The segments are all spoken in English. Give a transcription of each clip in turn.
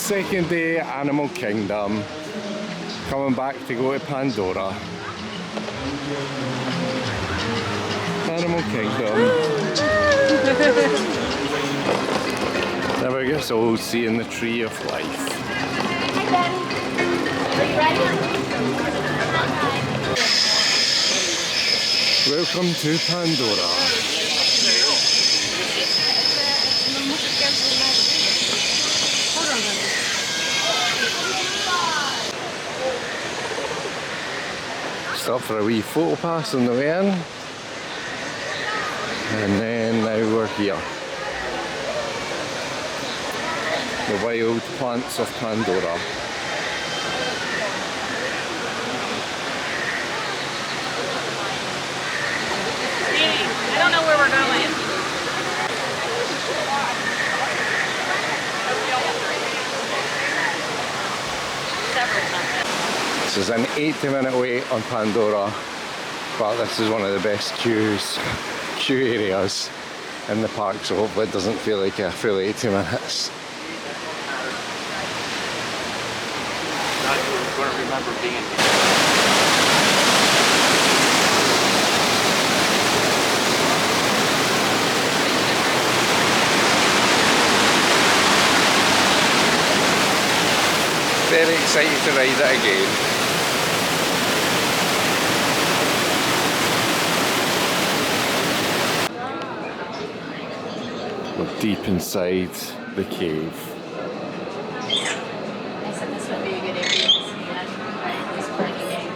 Second day Animal Kingdom. Coming back to go to Pandora. Animal Kingdom. Never gets old seeing the tree of life. Hi, Daddy. Are you ready? Welcome to Pandora. Stop for a wee photo pass on the way in. And then now we're here. The wild plants of Pandora. I don't know where we're going. This is an 80-minute wait on Pandora, but this is one of the best queue areas in the park, so hopefully it doesn't feel like a full 80 minutes. I'm going to remember being here. Very excited to ride it again. We're deep inside the cave. I said this would be a good area to see this party game.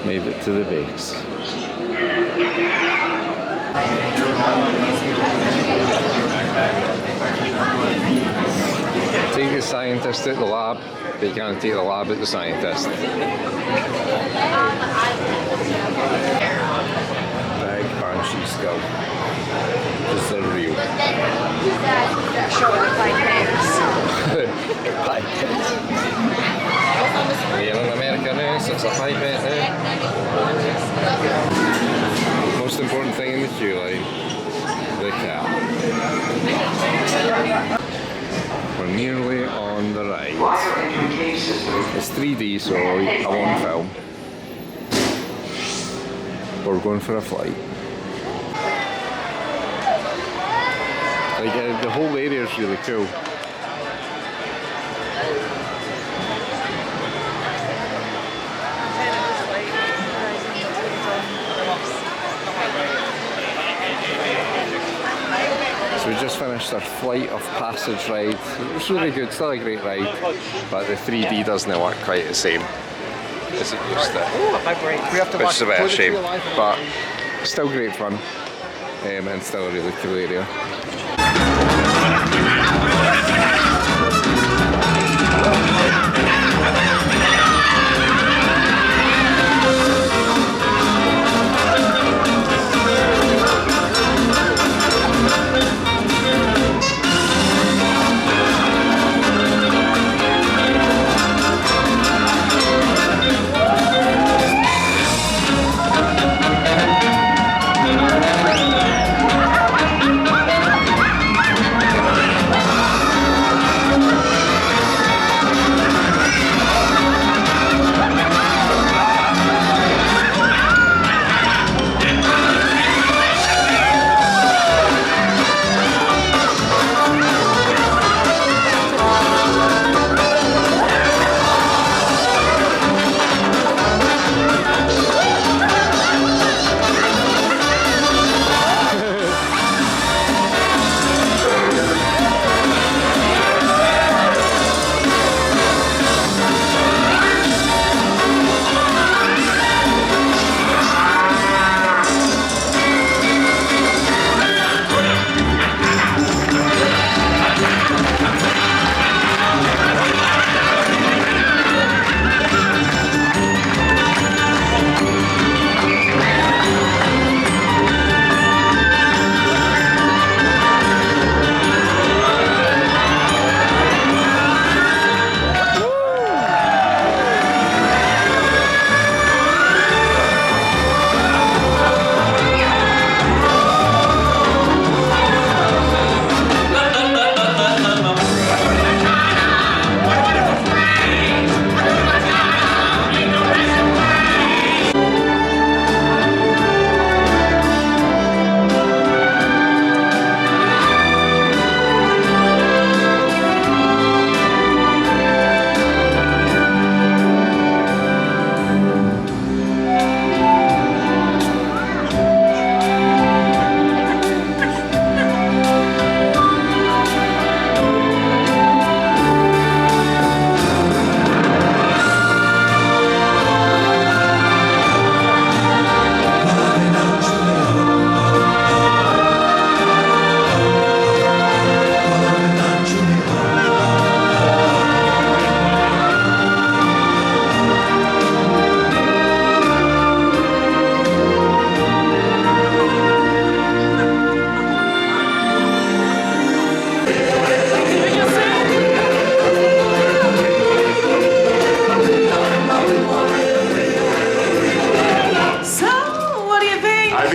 Made it to the base. Take the scientist at the lab, but you can't take the lab at the scientist. Big banshee skull. Because they're real. Show the five Here in America now, so it's a pie bet now. Most important thing in the queue line, the cat. We're nearly on the ride. It's 3D, so I won't film. But we're going for a flight. Like, the whole area is really cool. So we just finished our flight of passage ride. It was really good, still a great ride, but the 3D doesn't work quite the same as it used to. Which is a bit of a shame, but still great fun, and still a really cool area.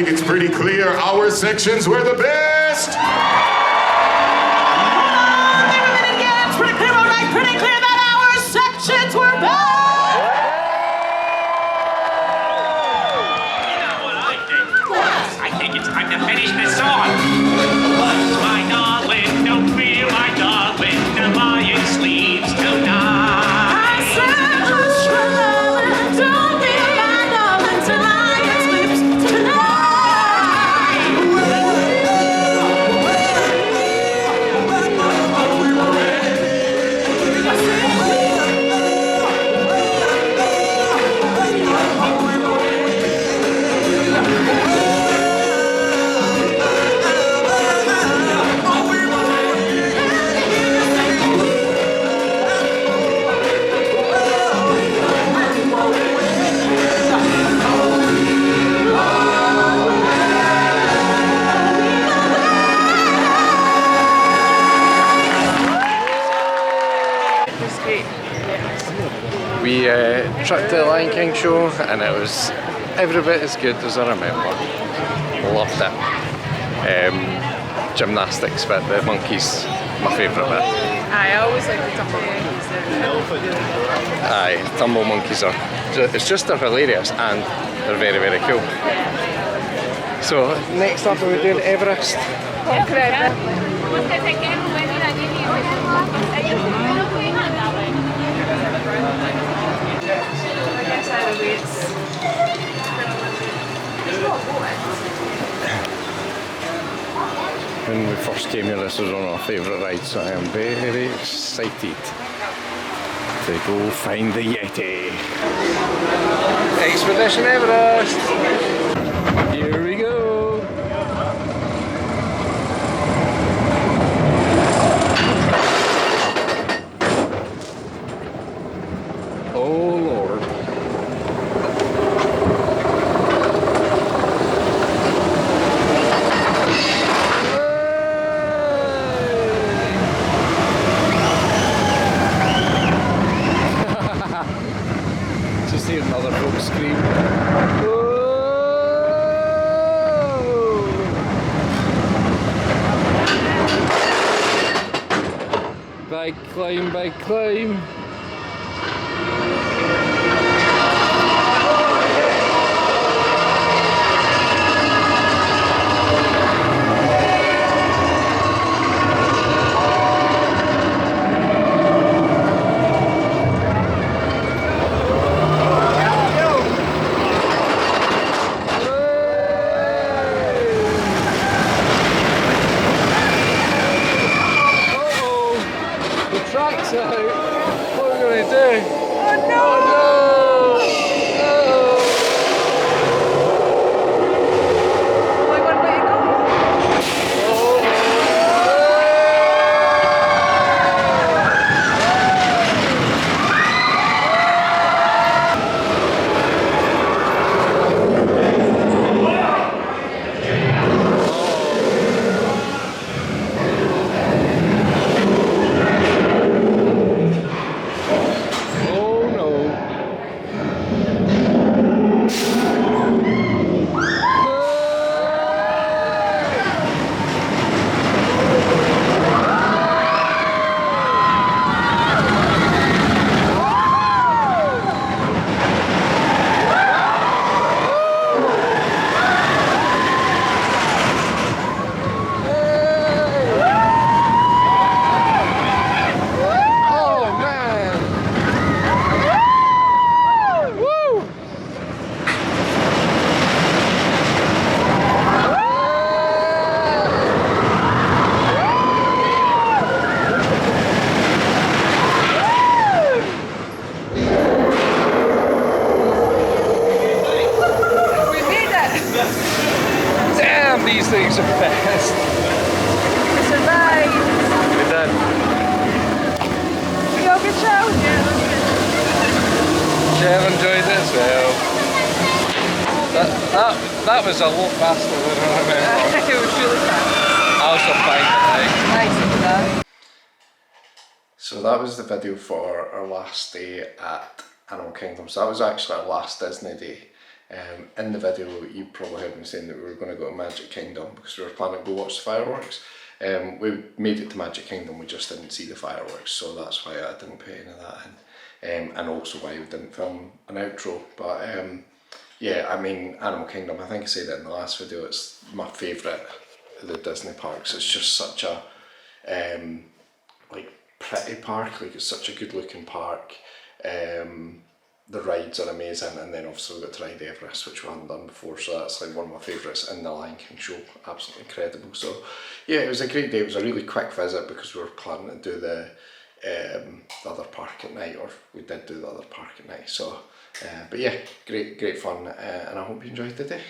think it's pretty clear our sections were the best. Yeah, it's pretty clear, all right, pretty clear that our sections were bad. I think it's time to finish this song. My darling, don't feel my darling, the lion sleeps tonight. I said, hush, my darling, don't be my darling, the lion sleeps We tripped to the Lion King show and it was every bit as good as I remember. Loved it. Gymnastics bit, the monkeys, my favourite bit. I always like the tumble monkeys. Aye, tumble monkeys are, it's just they're hilarious and they're very, very cool. So next up we're doing Everest. When we first came here, this was one of our favourite rides, so I am very excited to go find the Yeti. Expedition Everest! Here we go! Oh Lord. Just hear another folk scream. Whoa! Big climb, big climb. Tracks out. What are we going to do? Oh no! Only one way to go. These things are fast. We survived. We did. We go, good show. Jeff enjoyed it as well. That was a lot faster than I remember. It was really fast. I also find it Nice for that. So that was the video for our last day at Animal Kingdom. So that was actually our last Disney day. In the video, you probably heard me saying that we were going to go to Magic Kingdom because we were planning to go watch the fireworks. We made it to Magic Kingdom, we just didn't see the fireworks, so that's why I didn't put any of that in. And also why we didn't film an outro. But yeah, I mean, Animal Kingdom, I think I said it in the last video, it's my favourite of the Disney parks. It's just such a like pretty park, like it's such a good looking park. The rides are amazing, and then obviously we got to ride Everest, which we hadn't done before, so that's like one of my favourites in the Lion King show. Absolutely incredible. So yeah, it was a great day. It was a really quick visit because we were planning to do the other park at night, or we did do the other park at night. So but yeah, great fun, and I hope you enjoyed the day.